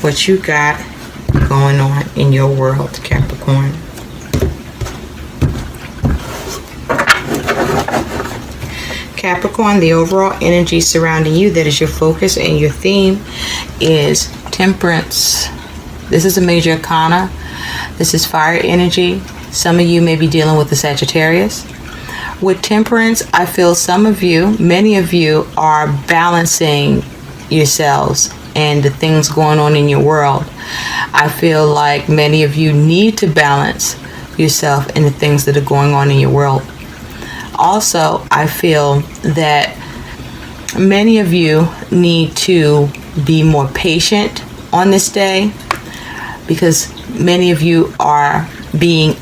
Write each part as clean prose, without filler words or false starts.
what you got going on in your world, Capricorn. Capricorn, the overall energy surrounding you that is your focus and your theme is Temperance. This is a major arcana. This is fire energy. Some of you may be dealing with the Sagittarius. With Temperance, I feel some of you, many of you, are balancing yourselves and the things going on in your world. I feel like many of you need to balance yourself and the things that are going on in your world. Also, I feel that many of you need to be more patient on this day because many of you are being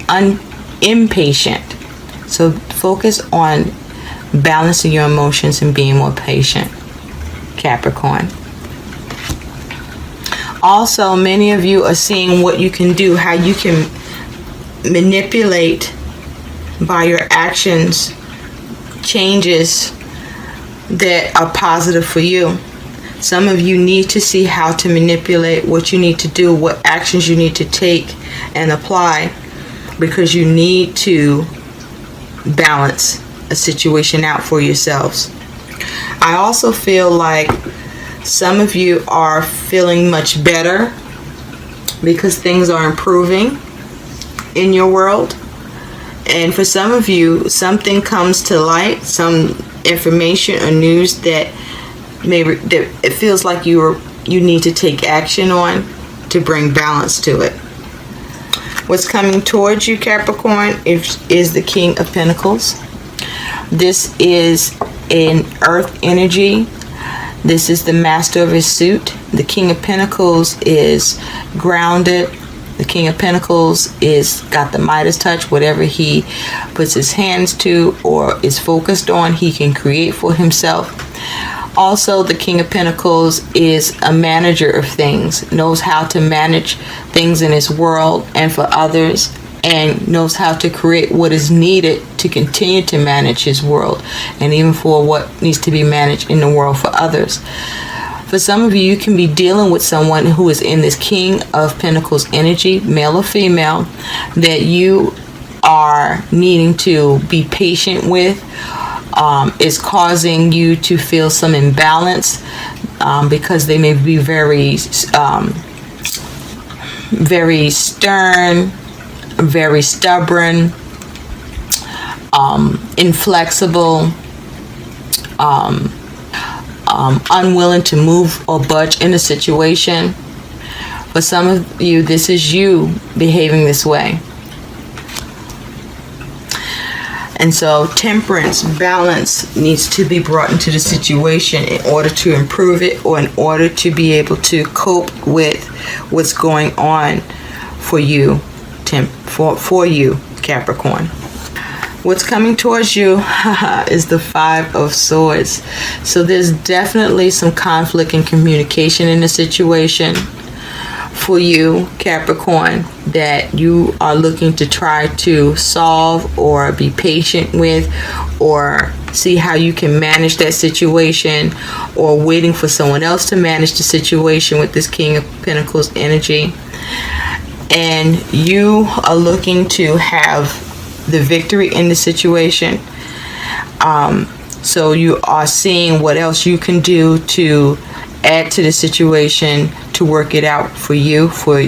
impatient. So focus on balancing your emotions and being more patient, Capricorn. Also, many of you are seeing what you can do, how you can manipulate by your actions changes that are positive for you. Some of you need to see how to manipulate what you need to do, what actions you need to take and apply, because you need to balance a situation out for yourselves. I also feel like some of you are feeling much better because things are improving in your world. And for some of you, something comes to light, some information or news that it feels like you need to take action on to bring balance to it. What's coming towards you, Capricorn, is the King of Pentacles. This is an earth energy. This is the master of his suit. The King of Pentacles is grounded. The King of Pentacles is got the Midas touch. Whatever he puts his hands to or is focused on, he can create for himself. Also, the King of Pentacles is a manager of things, knows how to manage things in his world and for others, and knows how to create what is needed to continue to manage his world and even for what needs to be managed in the world for others. For some of you, you can be dealing with someone who is in this King of Pentacles energy, male or female, that you are needing to be patient with. Is causing you to feel some imbalance because they may be very stern, very stubborn, inflexible, unwilling to move or budge in a situation. For some of you, this is you behaving this way. And so temperance, balance needs to be brought into the situation in order to improve it or in order to be able to cope with what's going on for you, for you, Capricorn. What's coming towards you is the Five of Swords. So there's definitely some conflict and communication in the situation for you, Capricorn, that you are looking to try to solve or be patient with or see how you can manage that situation, or waiting for someone else to manage the situation with this King of Pentacles energy. And you are looking to have the victory in the situation. So you are seeing what else you can do to add to the situation to work it out for you, for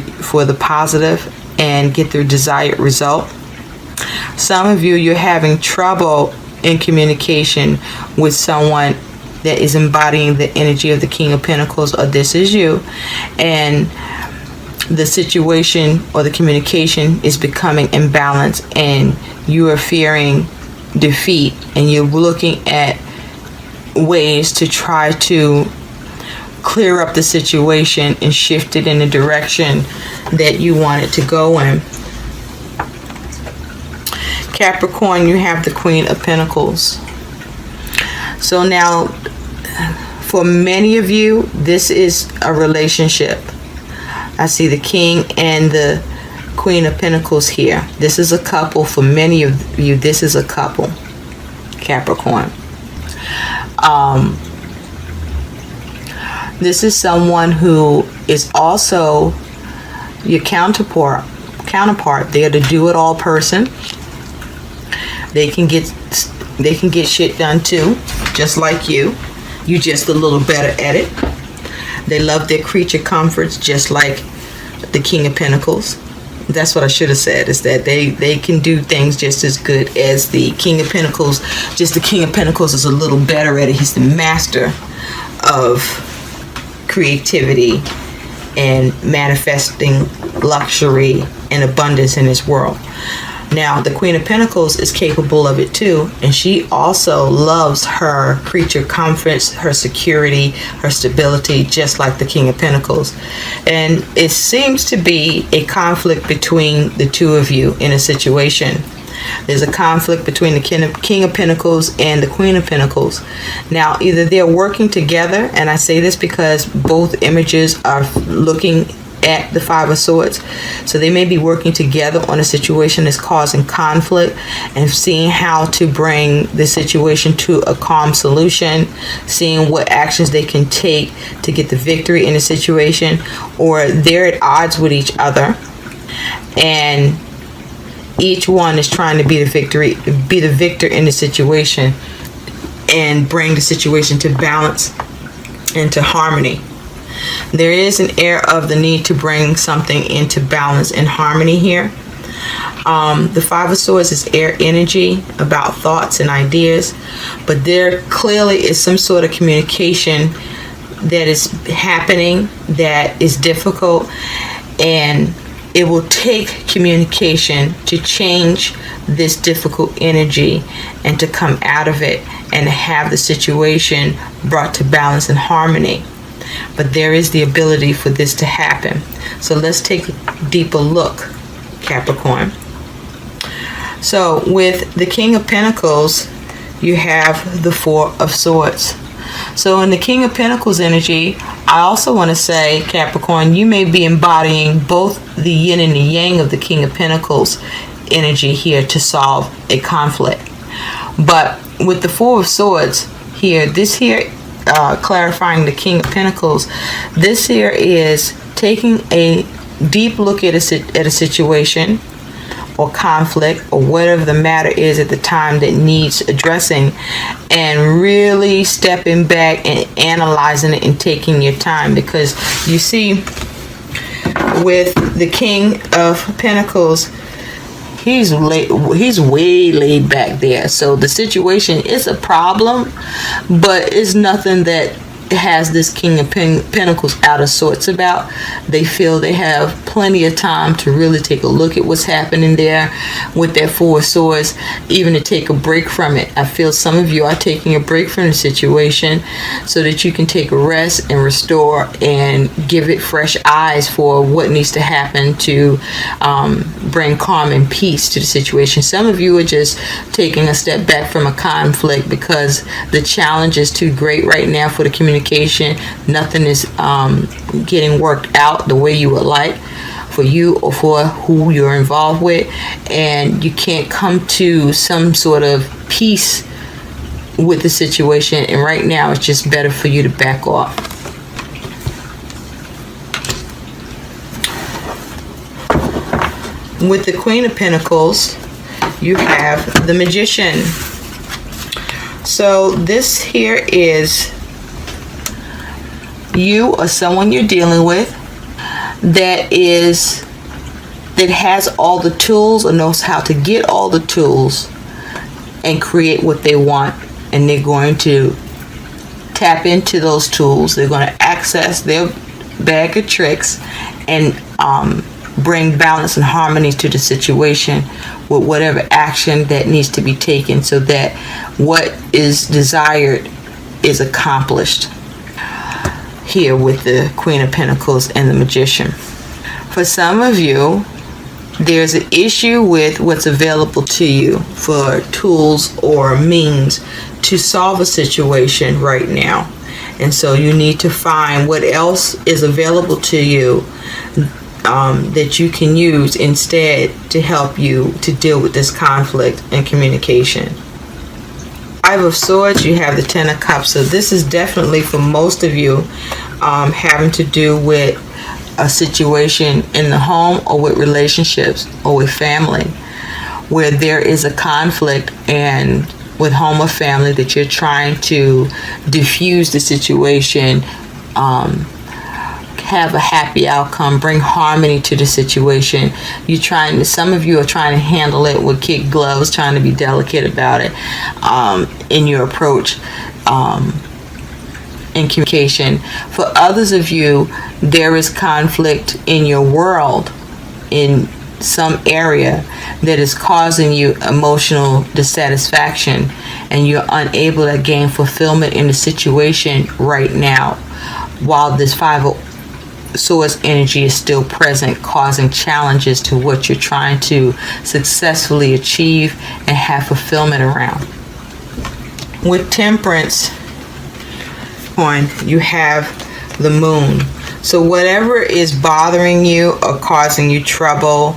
the positive, and get the desired result. Some of you, you're having trouble in communication with someone that is embodying the energy of the King of Pentacles, or this is you, and the situation or the communication is becoming imbalanced and you are fearing defeat, and you're looking at ways to try to clear up the situation and shift it in the direction that you want it to go in. Capricorn, you have the Queen of Pentacles. So now, for many of you, this is a relationship. I see the King and the Queen of Pentacles here. This is a couple. For many of you, this is a couple, This is someone who is also your counterpart. They're the do-it-all person. They can get shit done too, just like you. You just a little better at it. They love their creature comforts, just like the King of Pentacles. That's what I should have said, is that they can do things just as good as the King of Pentacles. Just the King of Pentacles is a little better at it. He's the master of creativity and manifesting luxury and abundance in this world. Now, the Queen of Pentacles is capable of it too, and she also loves her creature comforts, her security, her stability, just like the King of Pentacles. And it seems to be a conflict between the two of you in a situation. There's a conflict between the King of Pentacles and the Queen of Pentacles. Now, either they're working together, and I say this because both images are looking at the Five of Swords. So they may be working together on a situation that's causing conflict and seeing how to bring the situation to a calm solution, seeing what actions they can take to get the victory in the situation, or they're at odds with each other and each one is trying to be the victor in the situation and bring the situation to balance and to harmony. There is an air of the need to bring something into balance and harmony here. The Five of Swords is air energy, about thoughts and ideas, but there clearly is some sort of communication that is happening that is difficult, and it will take communication to change this difficult energy and to come out of it and have the situation brought to balance and harmony. But there is the ability for this to happen. So let's take a deeper look, Capricorn. So with the King of Pentacles, you have the Four of Swords. So in the King of Pentacles energy, I also want to say, Capricorn, you may be embodying both the yin and the yang of the King of Pentacles energy here to solve a conflict. But with the Four of Swords here, this here, clarifying the King of Pentacles, this here is taking a deep look at a situation or conflict or whatever the matter is at the time that needs addressing, and really stepping back and analyzing it and taking your time. Because you see, with the King of Pentacles, he's way laid back there. So the situation is a problem, but it's nothing that has this King of Pentacles out of sorts about. They feel they have plenty of time to really take a look at what's happening there with their Four of Swords, even to take a break from it. I feel some of you are taking a break from the situation so that you can take a rest and restore and give it fresh eyes for what needs to happen to bring calm and peace to the situation. Some of you are just taking a step back from a conflict because the challenge is too great right now for the communication. Nothing is getting worked out the way you would like for you or for who you're involved with, and you can't come to some sort of peace with the situation, and right now it's just better for you to back off. With the Queen of Pentacles, you have the Magician. So this here is you or someone you're dealing with that has all the tools or knows how to get all the tools and create what they want, and they're going to tap into those tools. They're going to access their bag of tricks and bring balance and harmony to the situation with whatever action that needs to be taken so that what is desired is accomplished. Here with the Queen of Pentacles and the Magician. For some of you, there's an issue with what's available to you for tools or means to solve a situation right now. And so you need to find what else is available to you that you can use instead to help you to deal with this conflict and communication. Five of Swords, you have the Ten of Cups. So this is definitely for most of you having to do with a situation in the home or with relationships or with family, where there is a conflict and with home or family that you're trying to diffuse the situation, have a happy outcome, bring harmony to the situation. Some of you are trying to handle it with kid gloves, trying to be delicate about it in your approach in communication. For others of you, there is conflict in your world in some area that is causing you emotional dissatisfaction, and you're unable to gain fulfillment in the situation right now, while this Five of Swords energy is still present, causing challenges to what you're trying to successfully achieve and have fulfillment around. With Temperance, you have the Moon. So whatever is bothering you or causing you trouble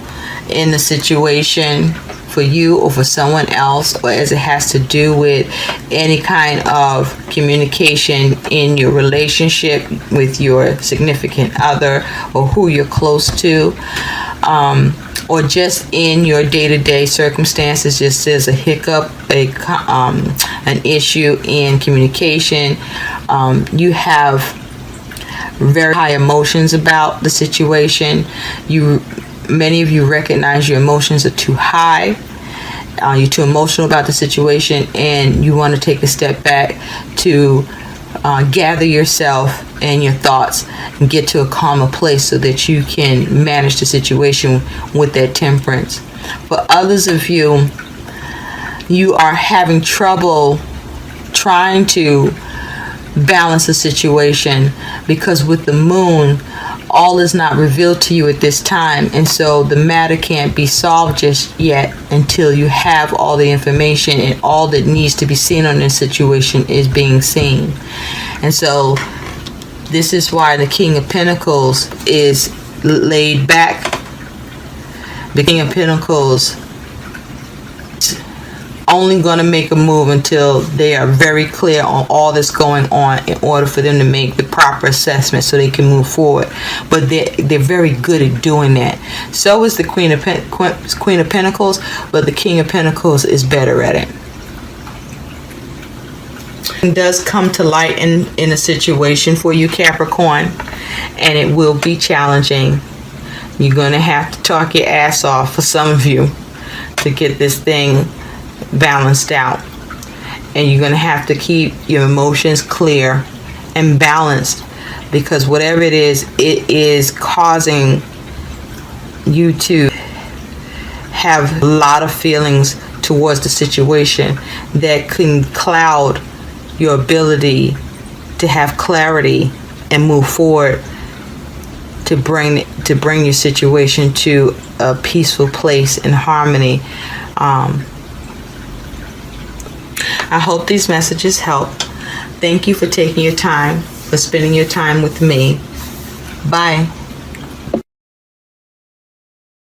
in the situation for you or for someone else, or as it has to do with any kind of communication in your relationship with your significant other or who you're close to, or just in your day-to-day circumstances, just as a hiccup, an issue in communication, you have very high emotions about the situation. Many of you recognize your emotions are too high. You're too emotional about the situation, and you want to take a step back to gather yourself and your thoughts and get to a calmer place so that you can manage the situation with that Temperance. For others of you, you are having trouble trying to balance the situation because with the Moon, all is not revealed to you at this time, and so the matter can't be solved just yet until you have all the information, and all that needs to be seen on this situation is being seen. And so this is why the King of Pentacles is laid back. The King of Pentacles only going to make a move until they are very clear on all that's going on, in order for them to make the proper assessment so they can move forward. But they're very good at doing that. So is the Queen of Pentacles, but the King of Pentacles is better at it. It does come to light in a situation for you, Capricorn, and it will be challenging. You're going to have to talk your ass off, for some of you, to get this thing balanced out, and you're going to have to keep your emotions clear and balanced, because whatever it is causing you to have a lot of feelings towards the situation that can cloud your ability to have clarity and move forward to bring your situation to a peaceful place in harmony. I hope these messages help. Thank you for taking your time, for spending your time with me. Bye.